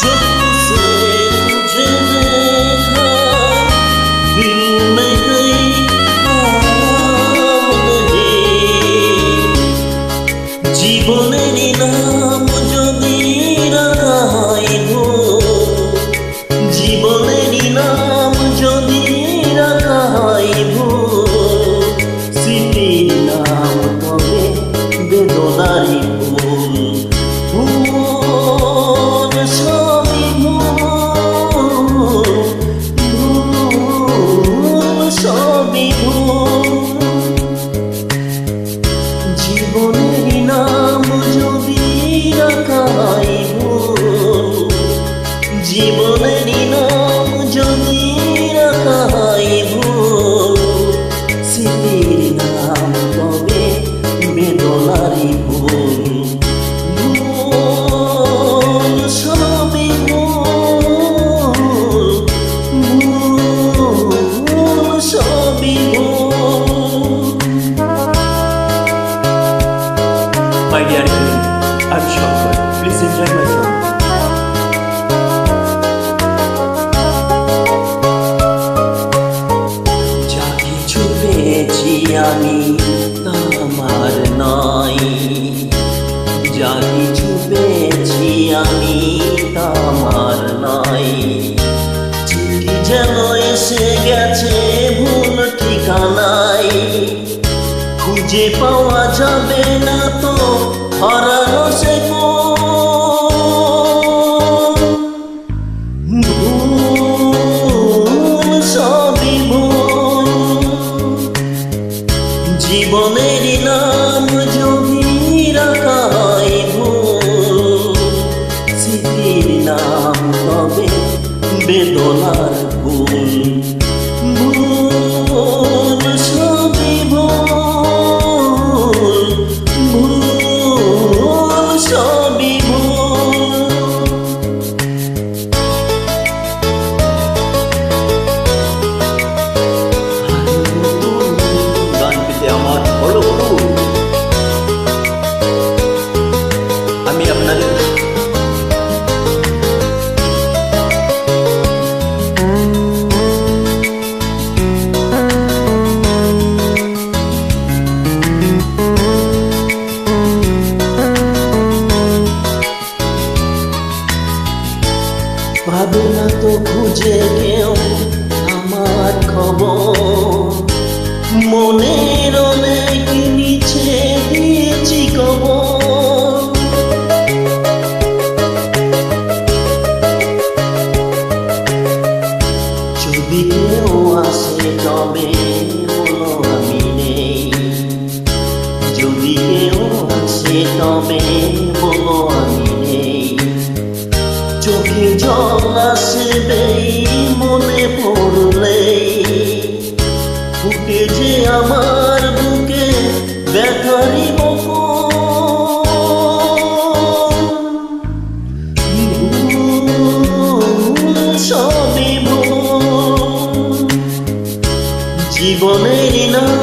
जब से तुझे देखा दिल में कई काम नहीं জীবনেরই নাম যদি রাখাইব জীবনেরই নাম যদি রাখাইব স্মৃতির নাম তবে বেদনারই ফুল ভুল সবই ভুল ভুল সবই ভুল জীবনেরই নাম যদি রাখাইব জীবনেরই নাম যদি রাখাইব স্মৃতির নাম তবে বেদনারই ফুল ভুল সবই ভুল ভুল সবই ভুল। My dear friend, I'm Shankar. Please enjoy my song. যা কিছু পেয়েছি আমি তা আমার নয় যা কিছু পেয়েছি আমি তা আমার নয় চিঠি যেন এসে গেছে ভুল ঠিকানায় খুঁজে পাওয়া যাবে না তো হারানো সে ভুল সবই ভুল জীবনেরই নাম যদি রাখাইব স্মৃতির নাম তবে বেদনার ফুল ভুল সবই ভুল ভুল সবই ভুল। গান পেতে আমার ফলো করুন। আমি আপনাদের ভাবে না তো খুঁজে কেউ আমার খবর মনের অনেক নিচে দিয়েছি কবর যদি কেউ আসে তবে বলো আমি নেই যদি কেউ আসে তবে বলো আমি নেই চোখে জল আসবে মনে পড়লে ফুটে যে আমার বুকে ব্যথারি ভুল সবই ভুল জীবনেরই নাম